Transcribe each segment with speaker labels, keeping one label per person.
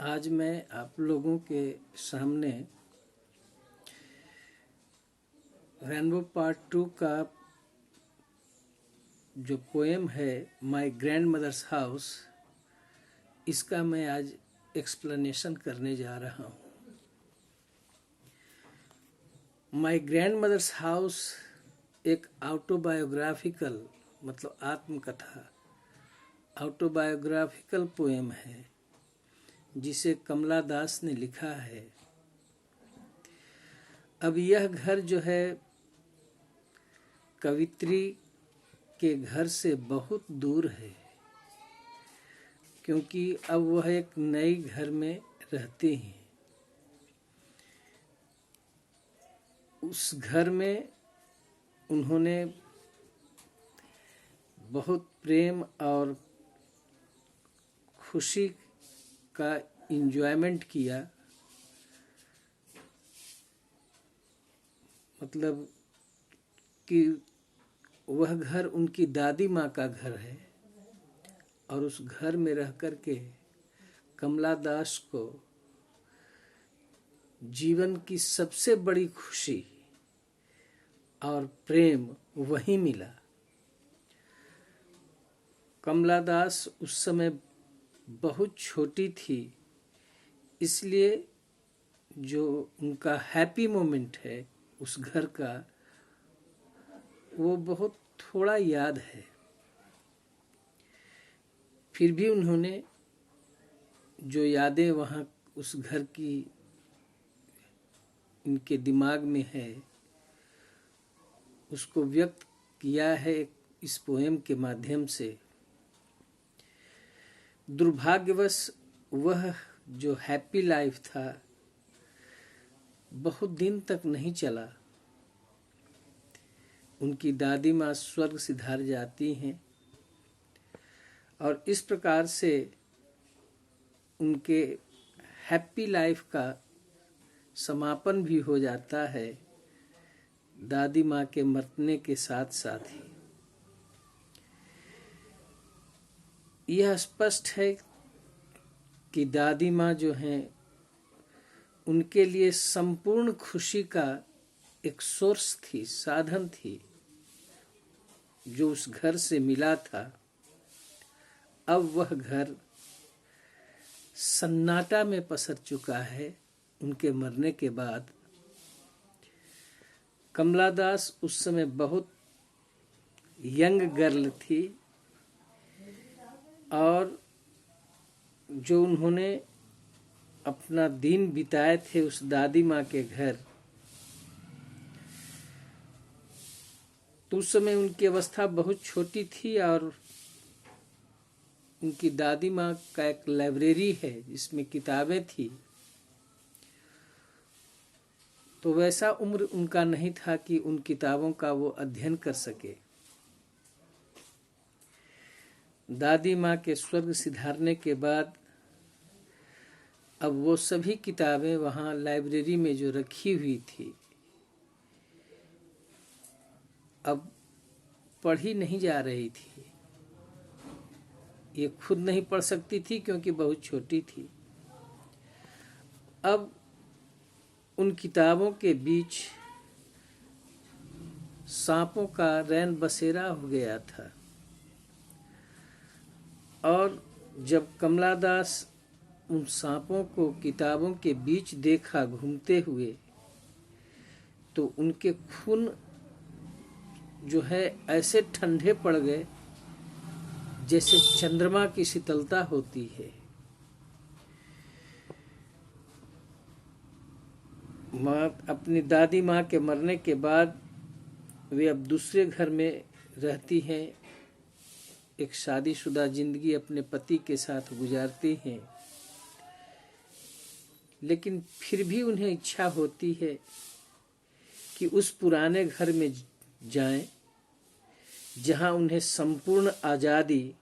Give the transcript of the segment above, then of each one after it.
Speaker 1: आज मैं आप लोगों के सामने रेनबो पार्ट 2 का जो पोएम है माय ग्रैंड मदर्स हाउस, इसका मैं आज एक्सप्लेनेशन करने जा रहा हूँ। माय ग्रैंड मदर्स हाउस एक ऑटोबायोग्राफिकल मतलब आत्मकथा ऑटोबायोग्राफिकल पोएम है जिसे कमला दास ने लिखा है। अब यह घर जो है कवित्री के घर से बहुत दूर है, क्योंकि अब वह एक नए घर में रहते हैं। उस घर में उन्होंने बहुत प्रेम और खुशी का एंजॉयमेंट किया। मतलब कि वह घर उनकी दादी माँ का घर है और उस घर में रह कर के कमला दास को जीवन की सबसे बड़ी खुशी और प्रेम वहीं मिला। कमला दास उस समय बहुत छोटी थी, इसलिए जो उनका हैप्पी मोमेंट है उस घर का वो बहुत थोड़ा याद है। फिर भी उन्होंने जो यादें वहाँ उस घर की इनके दिमाग में है उसको व्यक्त किया है इस पोएम के माध्यम से। दुर्भाग्यवश वह जो हैप्पी लाइफ था बहुत दिन तक नहीं चला। उनकी दादी माँ स्वर्ग सिधार जाती हैं और इस प्रकार से उनके हैप्पी लाइफ का समापन भी हो जाता है दादी माँ के मरने के साथ साथ ही। यह स्पष्ट है कि दादी माँ जो हैं उनके लिए संपूर्ण खुशी का एक सोर्स थी, साधन थी जो उस घर से मिला था। अब वह घर सन्नाटा में पसर चुका है उनके मरने के बाद। कमला दास उस समय बहुत यंग गर्ल थी और जो उन्होंने अपना दिन बिताए थे उस दादी माँ के घर, तो उस समय उनकी अवस्था बहुत छोटी थी और उनकी दादी माँ का एक लाइब्रेरी है जिसमें किताबें थी, तो वैसा उम्र उनका नहीं था कि उन किताबों का वो अध्ययन कर सके। दादी माँ के स्वर्ग सिधारने के बाद अब वो सभी किताबें वहाँ लाइब्रेरी में जो रखी हुई थी अब पढ़ी नहीं जा रही थी। ये खुद नहीं पढ़ सकती थी क्योंकि बहुत छोटी थी। अब उन किताबों के बीच सांपों का रैन बसेरा हो गया था और जब कमला दास उन सांपों को किताबों के बीच देखा घूमते हुए तो उनके खून जो है ऐसे ठंडे पड़ गए जैसे चंद्रमा की शीतलता होती है। माँ अपनी दादी माँ के मरने के बाद वे अब दूसरे घर में रहती हैं, एक शादीशुदा जिंदगी अपने पति के साथ गुजारती हैं, लेकिन फिर भी उन्हें इच्छा होती है कि उस पुराने घर में जाएं जहां उन्हें संपूर्ण आज़ादी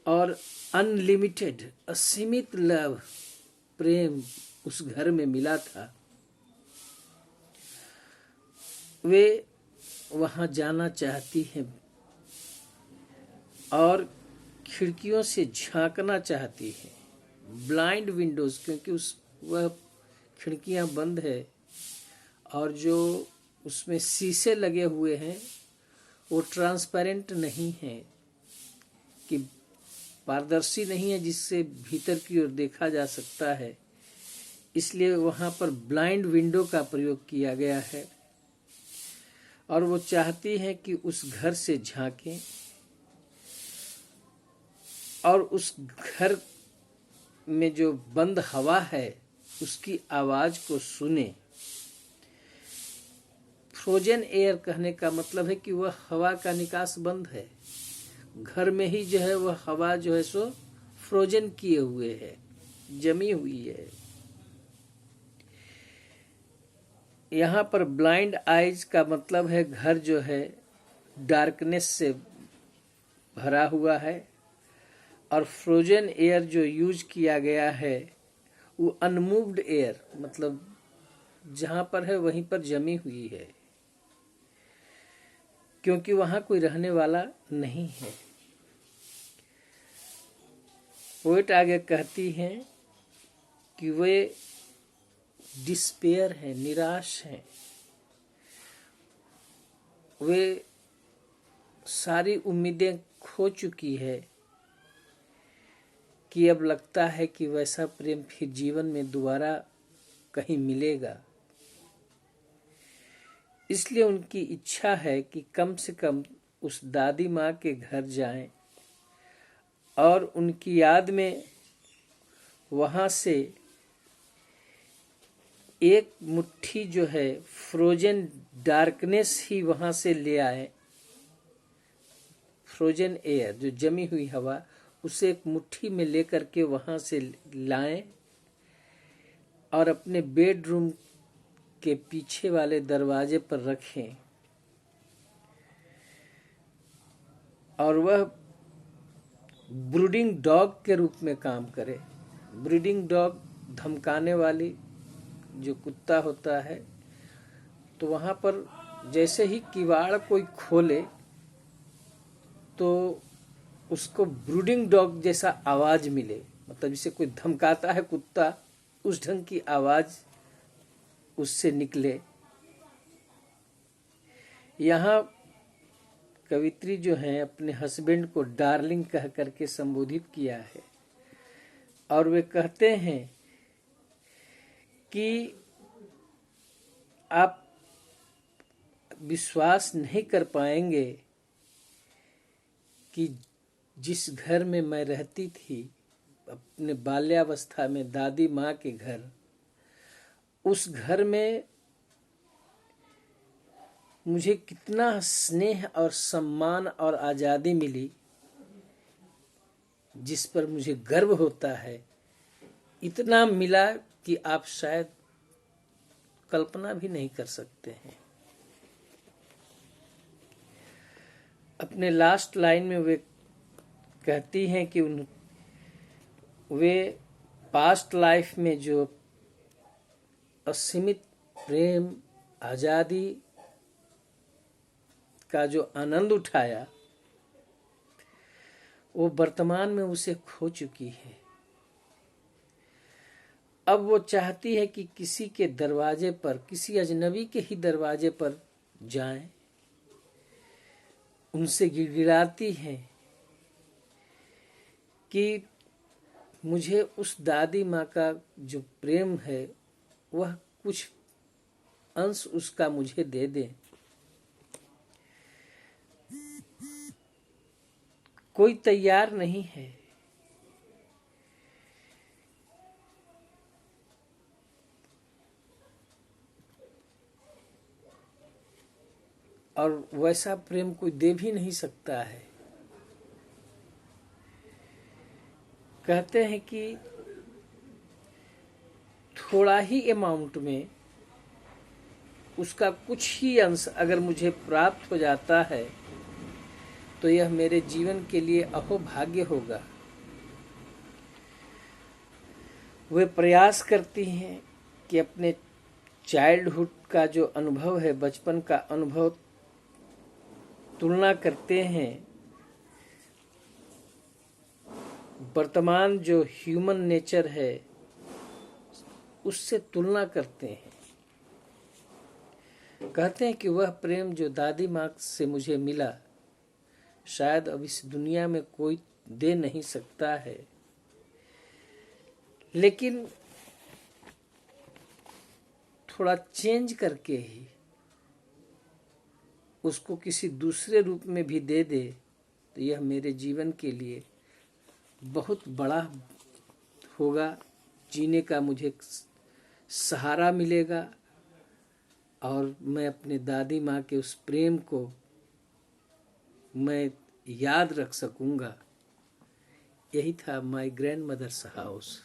Speaker 1: और अनलिमिटेड असीमित लव प्रेम उस घर में मिला था। वे वहां जाना चाहती हैं और खिड़कियों से झांकना चाहती हैं ब्लाइंड विंडोज, क्योंकि वह खिड़कियां बंद है और जो उसमें शीशे लगे हुए हैं वो ट्रांसपेरेंट नहीं है, कि पारदर्शी नहीं है जिससे भीतर की ओर देखा जा सकता है, इसलिए वहां पर ब्लाइंड विंडो का प्रयोग किया गया है। और वो चाहती है कि उस घर से झांकें और उस घर में जो बंद हवा है उसकी आवाज को सुने। फ्रोजन एयर कहने का मतलब है कि वह हवा का निकास बंद है, घर में ही जो है वह हवा जो है सो फ्रोजन किए हुए है, जमी हुई है। यहाँ पर ब्लाइंड आइज का मतलब है घर जो है डार्कनेस से भरा हुआ है, और फ्रोजन एयर जो यूज किया गया है वो अनमूव्ड एयर, मतलब जहां पर है वहीं पर जमी हुई है, क्योंकि वहां कोई रहने वाला नहीं है। पोएट आगे कहती हैं कि वे डिस्पेयर हैं, निराश हैं, वे सारी उम्मीदें खो चुकी है कि अब लगता है कि वैसा प्रेम फिर जीवन में दोबारा कहीं मिलेगा। इसलिए उनकी इच्छा है कि कम से कम उस दादी माँ के घर जाएं और उनकी याद में वहां से एक मुट्ठी जो है फ्रोजन डार्कनेस ही वहां से ले आए, फ्रोजन एयर जो जमी हुई हवा, उसे एक मुट्ठी में लेकर के वहां से लाएं और अपने बेडरूम के पीछे वाले दरवाजे पर रखें, और वह ब्रूडिंग डॉग के रूप में काम करे। ब्रीडिंग डॉग धमकाने वाली जो कुत्ता होता है, तो वहां पर जैसे ही किवाड़ कोई खोले तो उसको ब्रूडिंग डॉग जैसा आवाज मिले, मतलब जिसे कोई धमकाता है कुत्ता, उस ढंग की आवाज उससे निकले। यहाँ कवित्री जो है अपने हस्बैंड को डार्लिंग कह करके संबोधित किया है, और वे कहते हैं कि आप विश्वास नहीं कर पाएंगे कि जिस घर में मैं रहती थी अपने बाल्यावस्था में, दादी माँ के घर, उस घर में मुझे कितना स्नेह और सम्मान और आजादी मिली, जिस पर मुझे गर्व होता है। इतना मिला कि आप शायद कल्पना भी नहीं कर सकते हैं। अपने लास्ट लाइन में वे कहती हैं कि वे पास्ट लाइफ में जो असीमित प्रेम, आजादी का जो आनंद उठाया, वो वर्तमान में उसे खो चुकी है। अब वो चाहती है कि किसी के दरवाजे पर, किसी अजनबी के ही दरवाजे पर जाएं, उनसे गिड़गिड़ाती है कि मुझे उस दादी माँ का जो प्रेम है वह कुछ अंश उसका मुझे दे दे। कोई तैयार नहीं है। और वैसा प्रेम कोई दे भी नहीं सकता है। कहते हैं कि थोड़ा ही अमाउंट में उसका कुछ ही अंश अगर मुझे प्राप्त हो जाता है तो यह मेरे जीवन के लिए अहोभाग्य होगा। वे प्रयास करती हैं कि अपने चाइल्डहुड का जो अनुभव है, बचपन का अनुभव, तुलना करते हैं वर्तमान जो ह्यूमन नेचर है उससे तुलना करते हैं। कहते हैं कि वह प्रेम जो दादी माँ से मुझे मिला शायद अब इस दुनिया में कोई दे नहीं सकता है, लेकिन थोड़ा चेंज करके ही उसको किसी दूसरे रूप में भी दे दे तो यह मेरे जीवन के लिए बहुत बड़ा होगा। जीने का मुझे सहारा मिलेगा और मैं अपने दादी माँ के उस प्रेम को मैं याद रख सकूँगा। यही था माय ग्रैंडमदर्स हाउस।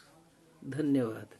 Speaker 1: धन्यवाद।